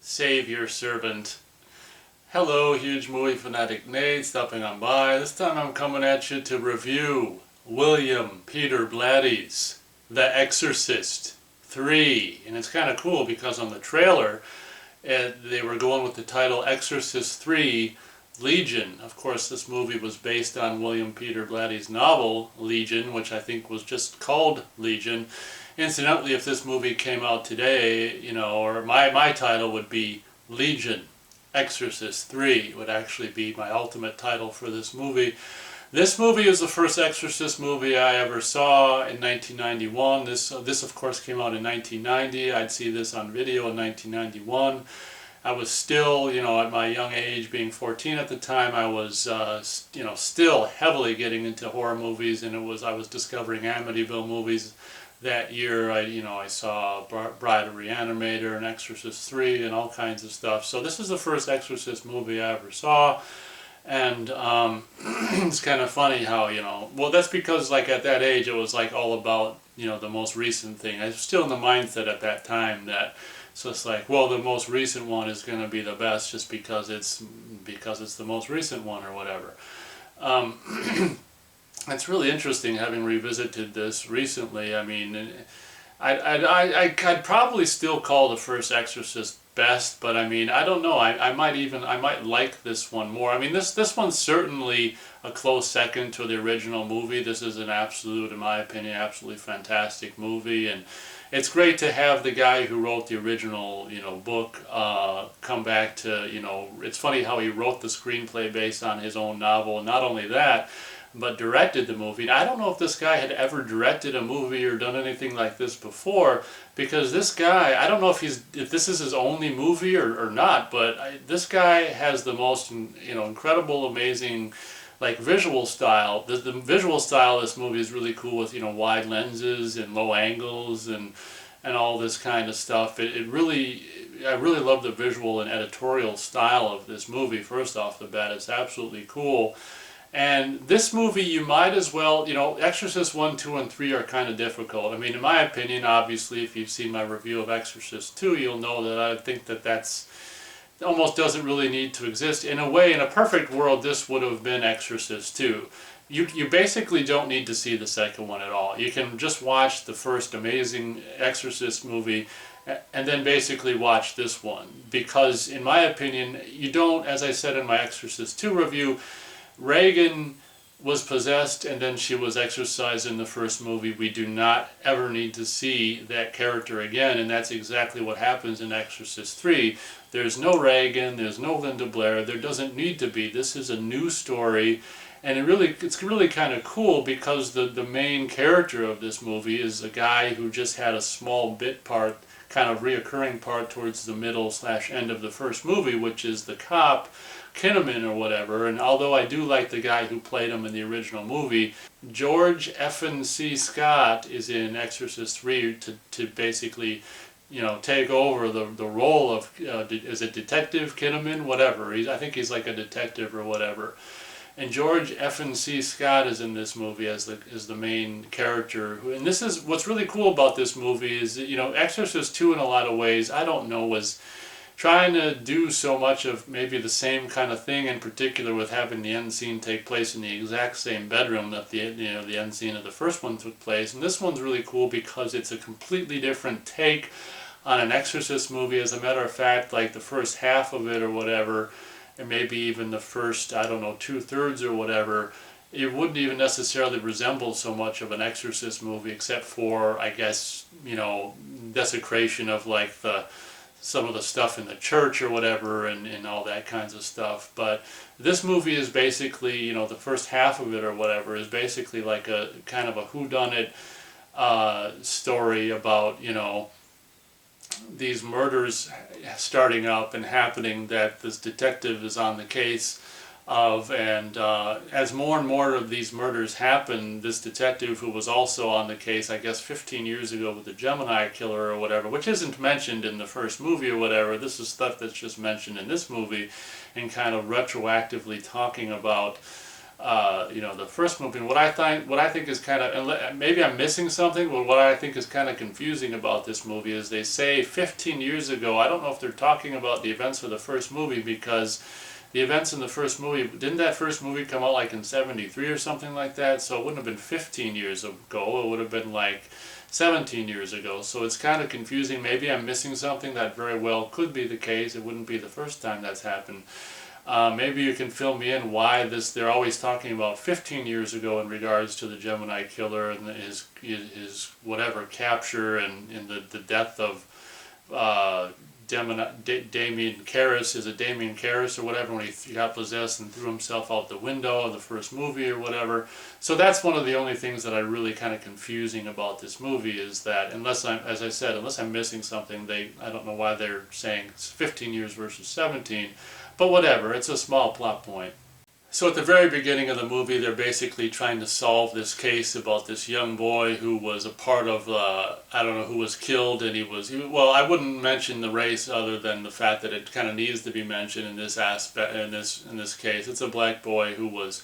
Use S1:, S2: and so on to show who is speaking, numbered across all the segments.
S1: Savior Servant. Hello, huge movie fanatic Nate, stopping on by. This time I'm coming at you to review William Peter Blatty's The Exorcist 3. And it's kind of cool because on the trailer they were going with the title Exorcist 3 Legion. Of course, this movie was based on William Peter Blatty's novel Legion, which I think was just called Legion. Incidentally, if this movie came out today, or my title would be Legion. Exorcist 3 would actually be my ultimate title for this movie. This movie is the first Exorcist movie I ever saw in 1991. This of course came out in 1990. I'd see this on video in 1991. I was still, at my young age, being 14 at the time, I was, still heavily getting into horror movies, and I was discovering Amityville movies. That year, I saw Bride of Reanimator and Exorcist 3 and all kinds of stuff. So this is the first Exorcist movie I ever saw. And it's kind of funny how, well, that's because at that age it was all about, the most recent thing. I was still in the mindset at that time that it's just well, the most recent one is going to be the best just because it's the most recent one or whatever. It's really interesting having revisited this recently. I mean, I'd probably still call the first Exorcist best, but I mean, I don't know. I might like this one more. I mean, this one's certainly a close second to the original movie. This is an absolute, in my opinion, absolutely fantastic movie, and it's great to have the guy who wrote the original, book come back to, it's funny how he wrote the screenplay based on his own novel, and not only that, but directed the movie. I don't know if this guy had ever directed a movie or done anything like this before, because this guy, I don't know if this is his only movie or not, but this guy has the most, incredible, amazing, visual style. The visual style of this movie is really cool with, wide lenses and low angles and all this kind of stuff. I really love the visual and editorial style of this movie. First off the bat, it's absolutely cool. And this movie, you might as well, Exorcist 1, 2, and 3 are kind of difficult. I mean, in my opinion, obviously, if you've seen my review of Exorcist 2, you'll know that I think that's almost doesn't really need to exist. In a way, in a perfect world, this would have been Exorcist 2. You basically don't need to see the second one at all. You can just watch the first amazing Exorcist movie and then basically watch this one. Because, in my opinion, you don't, as I said in my Exorcist 2 review, Reagan was possessed and then she was exorcised in the first movie. We do not ever need to see that character again, and that's exactly what happens in Exorcist 3. There's no Reagan, there's no Linda Blair, there doesn't need to be. This is a new story, and it's really kind of cool because the main character of this movie is a guy who just had a small bit part, kind of reoccurring part towards the middle/end of the first movie, which is the cop, Kinnaman or whatever. And although I do like the guy who played him in the original movie, George C. Scott is in Exorcist 3 to basically, take over the role of, is it Detective Kinnaman? Whatever. I think he's like a detective or whatever. And George C. Scott is in this movie as the main character. And this is what's really cool about this movie is that, Exorcist 2 in a lot of ways, I don't know, was trying to do so much of maybe the same kind of thing, in particular with having the end scene take place in the exact same bedroom that the end scene of the first one took place. And this one's really cool because it's a completely different take on an Exorcist movie. As a matter of fact, the first half of it or whatever, and maybe even the first, 2/3 or whatever, it wouldn't even necessarily resemble so much of an Exorcist movie, except for, I guess, desecration of some of the stuff in the church or whatever and all that kinds of stuff. But this movie is basically, the first half of it or whatever is basically like a kind of a whodunit story about, these murders starting up and happening that this detective is on the case of, and as more and more of these murders happen, this detective who was also on the case, I guess 15 years ago with the Gemini killer or whatever, which isn't mentioned in the first movie or whatever, this is stuff that's just mentioned in this movie, and kind of retroactively talking about the first movie. And what I think is kind of, and maybe I'm missing something, but what I think is kind of confusing about this movie is they say 15 years ago. I don't know if they're talking about the events of the first movie, because the events in the first movie, didn't that first movie come out like in 73 or something like that? So it wouldn't have been 15 years ago, it would have been like 17 years ago. So it's kind of confusing. Maybe I'm missing something. That very well could be the case. It wouldn't be the first time that's happened. Maybe you can fill me in why they're always talking about 15 years ago in regards to the Gemini killer and his whatever capture and the death of Damien Karras. Is it Damien Karras or whatever, when he got possessed and threw himself out the window of the first movie or whatever. So that's one of the only things that I really kind of confusing about this movie, is that unless I'm missing something, I don't know why they're saying it's 15 years versus 17. But whatever, it's a small plot point. So at the very beginning of the movie, they're basically trying to solve this case about this young boy who was a part of, I don't know who was killed, and well, I wouldn't mention the race other than the fact that it kind of needs to be mentioned in this aspect, in this case. It's a black boy who was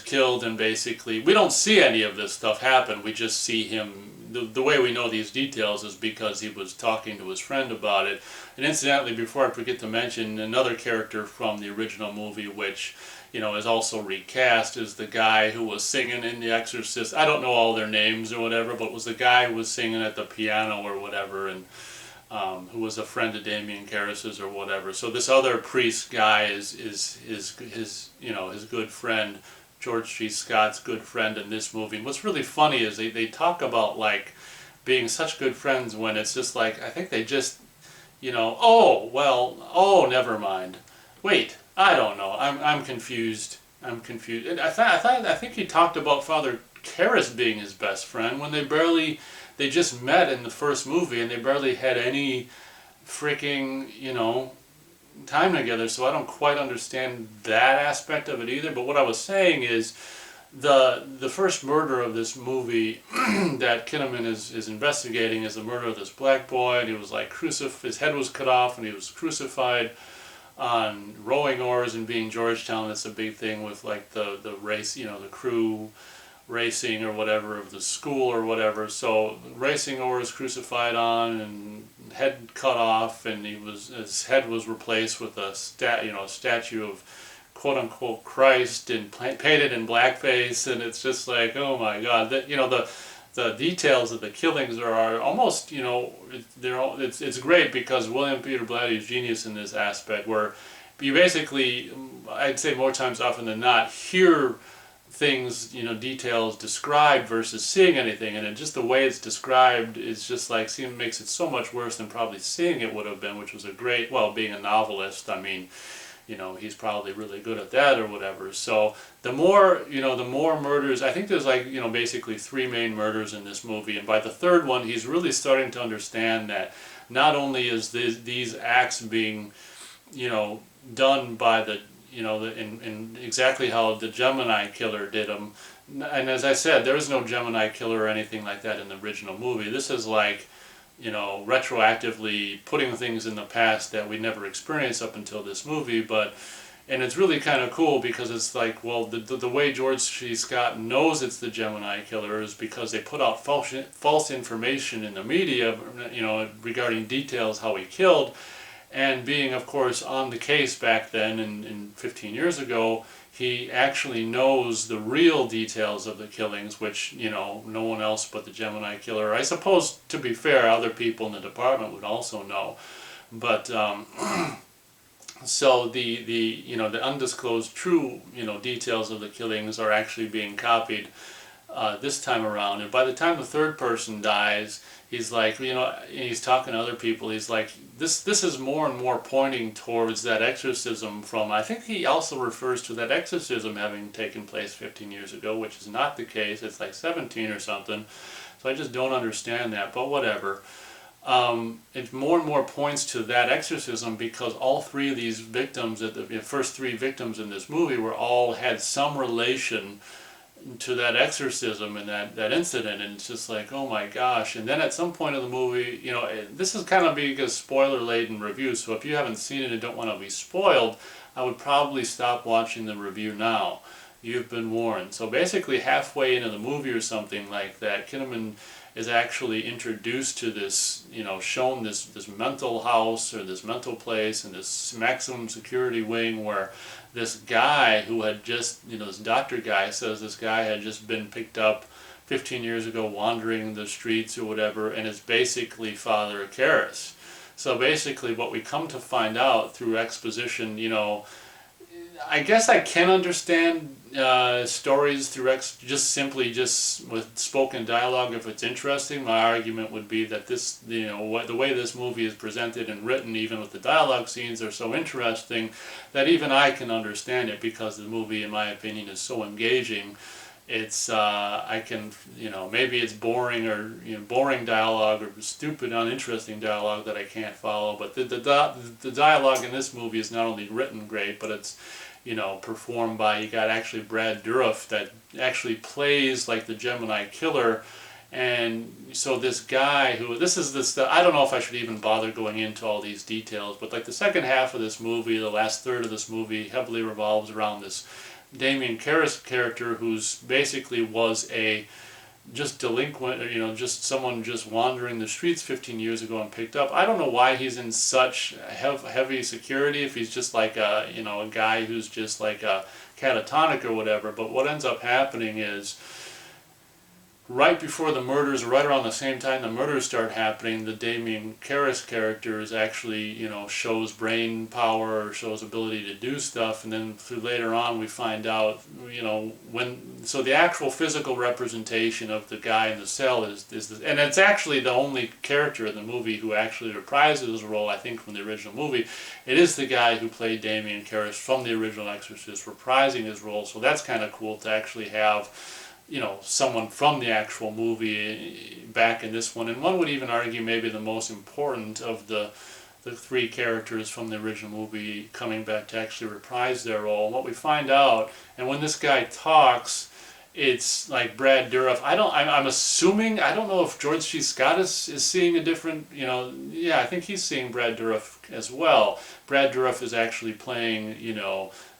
S1: killed, and basically, we don't see any of this stuff happen, we just see him. The way we know these details is because he was talking to his friend about it. And incidentally, before I forget to mention, another character from the original movie, which is also recast, is the guy who was singing in The Exorcist. I don't know all their names or whatever, but it was the guy who was singing at the piano or whatever, and who was a friend of Damien Karras's or whatever. So this other priest guy is his good friend, George C. Scott's good friend in this movie. And what's really funny is they talk about like being such good friends when it's just like, I think they just, never mind. Wait, I don't know. I'm confused. And I think he talked about Father Karras being his best friend when they just met in the first movie and they barely had any freaking, time together, so I don't quite understand that aspect of it either. But what I was saying is the first murder of this movie that Kinnaman is investigating is the murder of this black boy, and he was like his head was cut off and he was crucified on rowing oars, and being Georgetown, that's a big thing with like the race, the crew racing or whatever of the school or whatever. So racing oars crucified on and head cut off, and his head was replaced with a statue of quote unquote Christ and painted in blackface, and it's just like, oh my God, the details of the killings are almost, it's great because William Peter Blatty is genius in this aspect, where you basically, I'd say more times often than not, hear things, details described versus seeing anything, and just the way it's described is just like, makes it so much worse than probably seeing it would have been, which was a great, well, being a novelist, I mean, he's probably really good at that or whatever. So the more murders, I think there's like, basically 3 main murders in this movie, and by the third one, he's really starting to understand that not only is these acts being, done by the, in exactly how the Gemini killer did them, and as I said, there is no Gemini killer or anything like that in the original movie. This is like, retroactively putting things in the past that we never experienced up until this movie. And it's really kind of cool because it's like, well, the way George C. Scott knows it's the Gemini killer is because they put out false information in the media, regarding details how he killed, and being, of course, on the case back then, and 15 years ago, he actually knows the real details of the killings, which, no one else but the Gemini killer. I suppose, to be fair, other people in the department would also know. But, so the undisclosed true, details of the killings are actually being copied this time around. And by the time the third person dies, he's like, he's talking to other people, he's like, this is more and more pointing towards that exorcism from, I think he also refers to that exorcism having taken place 15 years ago, which is not the case. It's like 17 or something. So I just don't understand that, but whatever. It more and more points to that exorcism because all 3 of these victims, the first 3 victims in this movie, had some relation to that exorcism and that incident, and it's just like, oh my gosh. And then at some point in the movie, this is kind of being a spoiler-laden review, so if you haven't seen it and don't want to be spoiled, I would probably stop watching the review now. you've been warned. So basically halfway into the movie or something like that, Kinnaman is actually introduced to this, shown this mental house or this mental place and this maximum security wing where this guy who had just, this doctor guy says this guy had just been picked up 15 years ago wandering the streets or whatever, and it's basically Father Karras. So basically what we come to find out through exposition, I guess I can understand stories through simply with spoken dialogue if it's interesting. My argument would be that this, the way this movie is presented and written, even with the dialogue scenes, are so interesting that even I can understand it because the movie, in my opinion, is so engaging. It's I can, maybe it's boring or boring dialogue or stupid, uninteresting dialogue that I can't follow. But the dialogue in this movie is not only written great, but it's performed by, you got actually Brad Dourif that actually plays like the Gemini killer. And so this guy I don't know if I should even bother going into all these details, but like the second half of this movie, the last third of this movie heavily revolves around this Damien Karras character, who's basically was a just delinquent, or just someone just wandering the streets 15 years ago and picked up. I don't know why he's in such heavy security if he's just like a guy who's just like a catatonic or whatever. But what ends up happening is, right before the murders, or right around the same time the murders start happening, the Damien Karras character is actually, shows brain power or shows ability to do stuff, and then through later on we find out, so the actual physical representation of the guy in the cell and it's actually the only character in the movie who actually reprises his role, I think, from the original movie. It is the guy who played Damien Karras from the original Exorcist reprising his role, so that's kind of cool to actually have someone from the actual movie back in this one. And one would even argue maybe the most important of the three characters from the original movie coming back to actually reprise their role. And what we find out, and when this guy talks, it's like Brad Dourif. I'm assuming, I don't know if George C. Scott is seeing a different, I think he's seeing Brad Dourif as well. Brad Dourif is actually playing,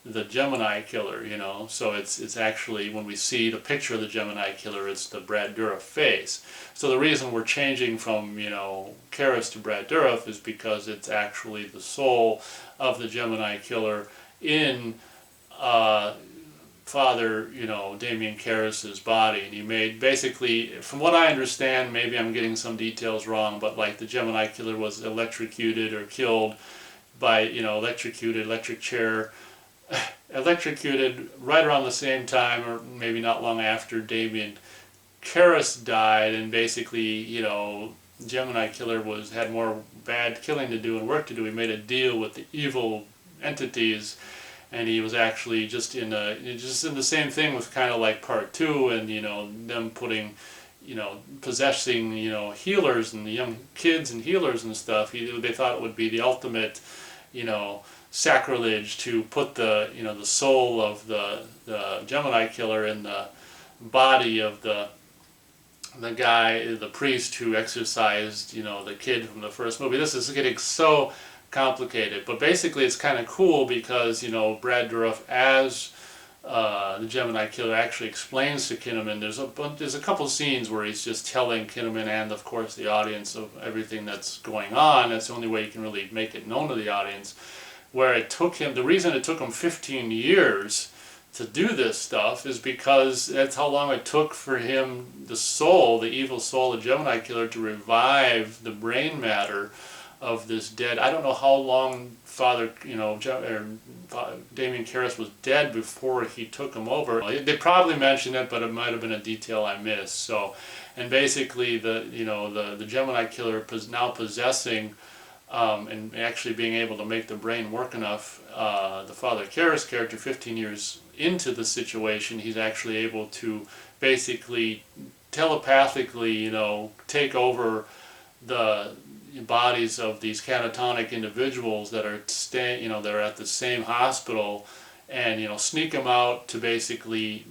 S1: the Gemini killer, so it's actually, when we see the picture of the Gemini killer, it's the Brad Dourif face. So the reason we're changing from, Karras to Brad Dourif is because it's actually the soul of the Gemini killer in Father, Damien Karras' body. And he made, basically, from what I understand, maybe I'm getting some details wrong, but like the Gemini killer was electrocuted or killed by, electrocuted right around the same time, or maybe not long after Damien Karras died, and basically, Gemini killer had more bad killing to do and work to do. He made a deal with the evil entities, and he was actually just in the same thing with kind of like part two, and them putting, possessing healers and the young kids and healers and stuff. They thought it would be the ultimate, sacrilege to put the the soul of the Gemini killer in the body of the guy, the priest who exorcised the kid from the first movie. This is getting so complicated, but basically it's kind of cool because Brad Dourif as the Gemini killer actually explains to Kinnaman. There's a couple scenes where he's just telling Kinnaman and of course the audience of everything that's going on. That's the only way you can really make it known to the audience. Where the reason it took him 15 years to do this stuff is because that's how long it took for him, the evil soul, the Gemini killer, to revive the brain matter of this dead. I don't know how long Damien Karras was dead before he took him over. They probably mentioned it, but it might have been a detail I missed. So, and basically the Gemini killer now possessing and actually being able to make the brain work enough, the Father Karras character, 15 years into the situation, he's actually able to basically telepathically, take over the bodies of these catatonic individuals that are they're at the same hospital, and sneak them out to basically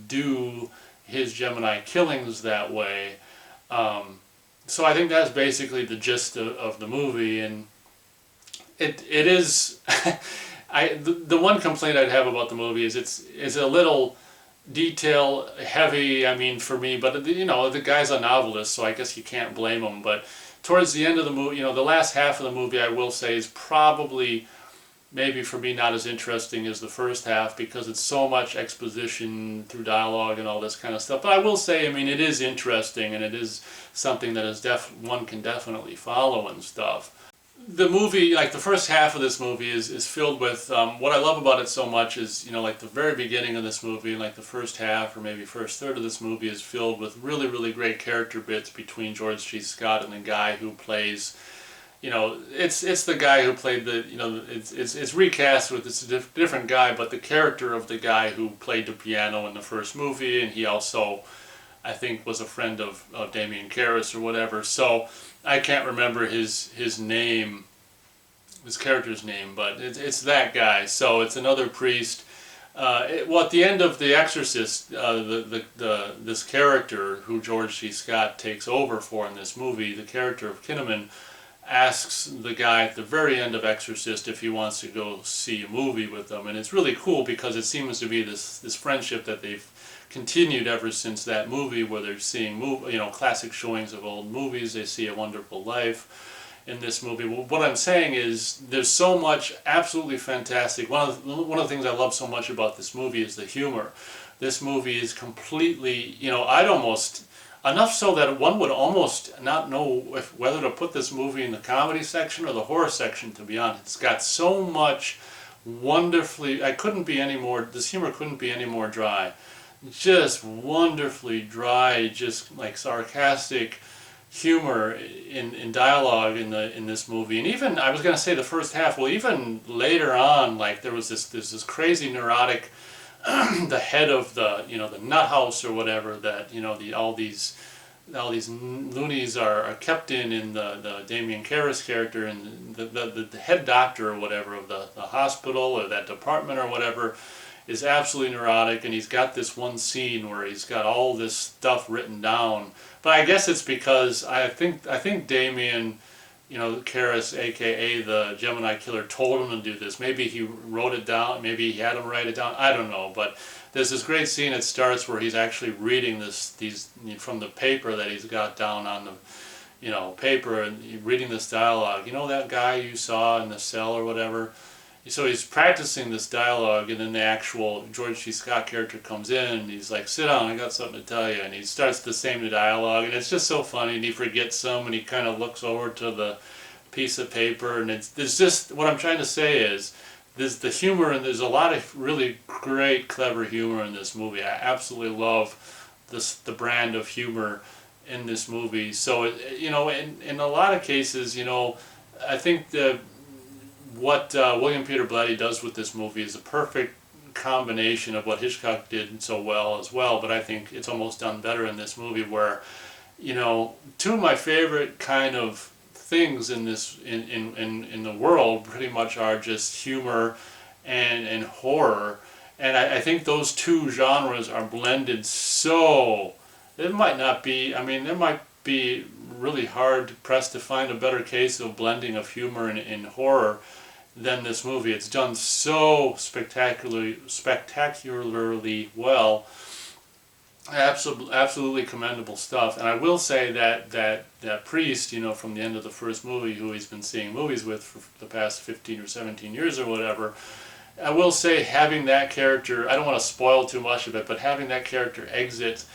S1: do his Gemini killings that way. So I think that's basically the gist of the movie, and it is the one complaint I'd have about the movie is it's a little detail heavy. I mean, for me, but you know, the guy's a novelist, so I guess you can't blame him. But towards the end of the movie, you know, the last half of the movie, I will say, is probably maybe for me not as interesting as the first half because it's so much exposition through dialogue and all this kind of stuff. But I will say, I mean, it is interesting and it is something that is one can definitely follow and stuff. The movie, like the first half of this movie is filled with, what I love about it so much is, you know, like the very beginning of this movie, like the first half or maybe first third of this movie is filled with really, really great character bits between George C. Scott and the guy who plays, you know, it's the guy who played the, you know, it's recast with, it's a different guy, but the character of the guy who played the piano in the first movie, and he also, I think, was a friend of Damien Karras or whatever. So I can't remember his name, his character's name, but it's that guy. So it's another priest. Well, at the end of The Exorcist, this character who George C. Scott takes over for in this movie, the character of Kinnaman, asks the guy at the very end of Exorcist if he wants to go see a movie with them, and it's really cool because it seems to be this friendship that they've continued ever since that movie, where they're seeing you know, classic showings of old movies. They see A Wonderful Life in this movie. Well, what I'm saying is there's so much absolutely fantastic. One of the things I love so much about this movie is the humor. This movie is completely, you know, I'd almost, enough so that one would almost not know whether to put this movie in the comedy section or the horror section, to be honest. It's got so much wonderfully, this humor couldn't be any more dry. Just wonderfully dry, just like sarcastic humor in dialogue in this movie. And even, I was going to say the first half, well, even later on, like there was this crazy neurotic the head of the, you know, the nut house or whatever that, you know, all these loonies are kept in the Damien Karras character, and the head doctor or whatever of the hospital or that department or whatever is absolutely neurotic, and he's got this one scene where he's got all this stuff written down. But I guess it's because I think Damien, you know, Karras, aka the Gemini Killer, told him to do this. Maybe he wrote it down, maybe he had him write it down, I don't know. But there's this great scene that starts where he's actually reading these from the paper that he's got down on the, you know, paper, and reading this dialogue. You know that guy you saw in the cell or whatever? So he's practicing this dialogue, and then the actual George C. Scott character comes in, and he's like, sit down, I got something to tell you. And he starts the same dialogue, and it's just so funny, and he forgets some, and he kind of looks over to the piece of paper, and it's just, what I'm trying to say is, there's the humor, and there's a lot of really great, clever humor in this movie. I absolutely love the brand of humor in this movie. So, you know, in a lot of cases, you know, I think what William Peter Blatty does with this movie is a perfect combination of what Hitchcock did so well as well, but I think it's almost done better in this movie, where, you know, two of my favorite kind of things in this in the world pretty much are just humor and horror, and I think those two genres are blended so it might not be, I mean, there might be really hard pressed to find a better case of blending of humor and horror than this movie. It's done so spectacularly well. Absolutely commendable stuff. And I will say that priest, you know, from the end of the first movie, who he's been seeing movies with for the past 15 or 17 years or whatever, I will say having that character, I don't want to spoil too much of it, but having that character exit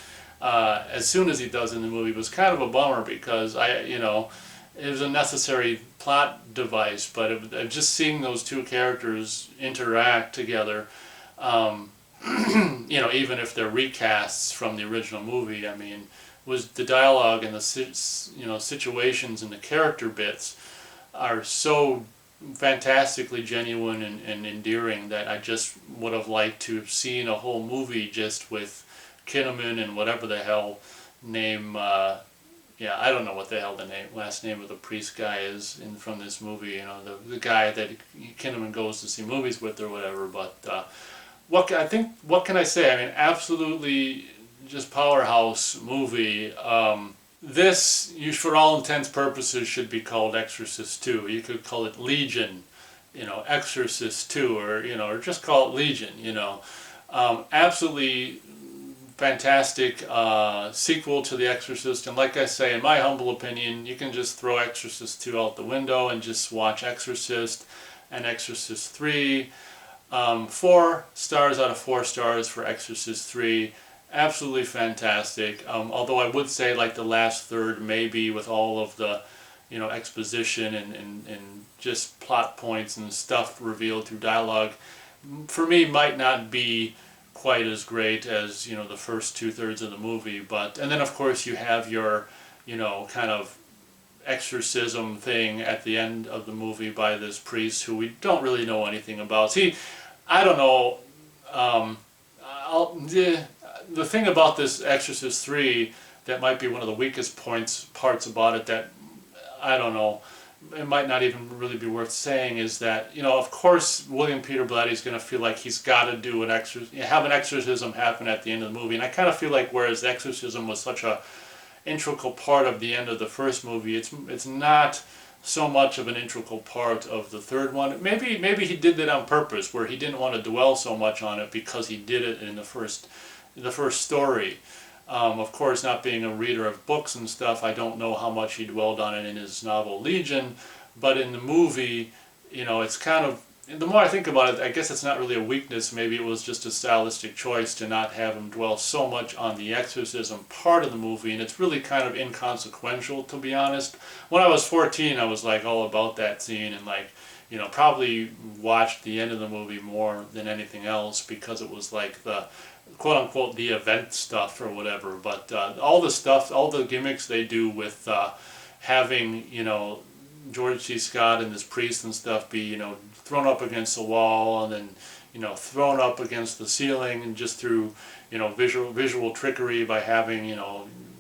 S1: as soon as he does in the movie was kind of a bummer, because you know, it was a necessary plot device, but just seeing those two characters interact together, you know, even if they're recasts from the original movie, I mean, was the dialogue and the, you know, situations and the character bits are so fantastically genuine and endearing that I just would have liked to have seen a whole movie just with Kinnaman and whatever the hell name, yeah, I don't know what the hell the last name of the priest guy is from this movie, you know, the guy that Kinnaman goes to see movies with or whatever, but what can I say? I mean, absolutely just powerhouse movie. This, for all intents purposes, should be called Exorcist 2. You could call it Legion Exorcist 2, or just call it Legion, absolutely fantastic sequel to The Exorcist. And like I say, in my humble opinion, you can just throw Exorcist 2 out the window and just watch Exorcist and Exorcist 3. 4 stars out of 4 stars for Exorcist 3. Absolutely fantastic. Although I would say like the last third, maybe with all of the exposition and just plot points and stuff revealed through dialogue, for me might not be quite as great as the first 2/3 of the movie. And then of course you have your kind of exorcism thing at the end of the movie by this priest who we don't really know anything about. See, I don't know. The thing about this Exorcist 3 that might be one of the weakest parts about it, that I don't know, it might not even really be worth saying, is that of course William Peter Blatty's going to feel like he's got to do have an exorcism happen at the end of the movie, and I kind of feel like whereas the exorcism was such a integral part of the end of the first movie, it's not so much of an integral part of the third one. Maybe he did that on purpose, where he didn't want to dwell so much on it because he did it in the first story. Of course, not being a reader of books and stuff, I don't know how much he dwelled on it in his novel Legion, but in the movie, it's kind of, the more I think about it, I guess it's not really a weakness. Maybe it was just a stylistic choice to not have him dwell so much on the exorcism part of the movie, and it's really kind of inconsequential, to be honest. When I was 14, I was like all about that scene, and like, probably watched the end of the movie more than anything else because it was like the quote-unquote the event stuff or whatever. But all the stuff, all the gimmicks they do with having George C. Scott and this priest and stuff be thrown up against the wall and then thrown up against the ceiling, and just through visual trickery by having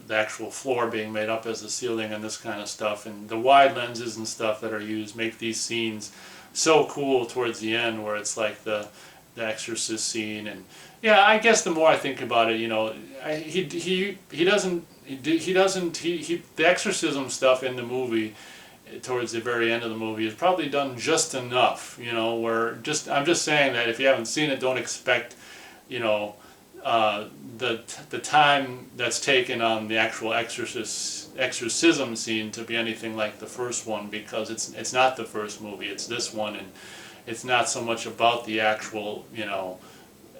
S1: the actual floor being made up as the ceiling and this kind of stuff, and the wide lenses and stuff that are used make these scenes so cool towards the end, where it's like the Exorcist scene. And yeah, I guess the more I think about it, the exorcism stuff in the movie towards the very end of the movie is probably done just enough, where I'm just saying that if you haven't seen it, don't expect the time that's taken on the actual exorcism scene to be anything like the first one, because it's not the first movie, it's this one, and it's not so much about the actual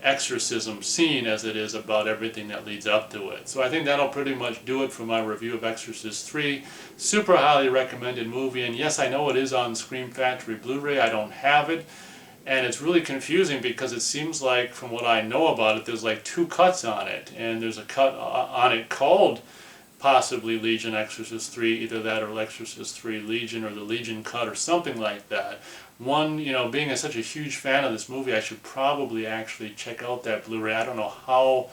S1: exorcism scene as it is about everything that leads up to it. So I think that'll pretty much do it for my review of Exorcist 3. Super highly recommended movie, and yes, I know it is on Scream Factory Blu-ray. I don't have it, and it's really confusing because it seems like, from what I know about it, there's like 2 cuts on it, and there's a cut on it called possibly Legion Exorcist 3, either that or Exorcist 3 Legion, or the Legion cut, or something like that. One, being such a huge fan of this movie, I should probably actually check out that Blu-ray. I don't know how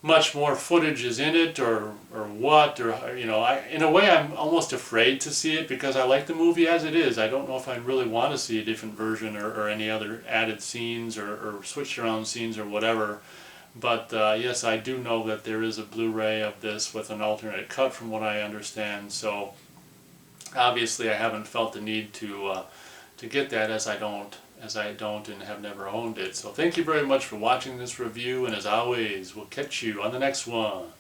S1: much more footage is in it, or what, or in a way I'm almost afraid to see it because I like the movie as it is. I don't know if I really want to see a different version, or any other added scenes, or switched around scenes, or whatever. But yes, I do know that there is a Blu-ray of this with an alternate cut, from what I understand. So obviously I haven't felt the need to get that, as I don't and have never owned it. So thank you very much for watching this review, and as always, we'll catch you on the next one.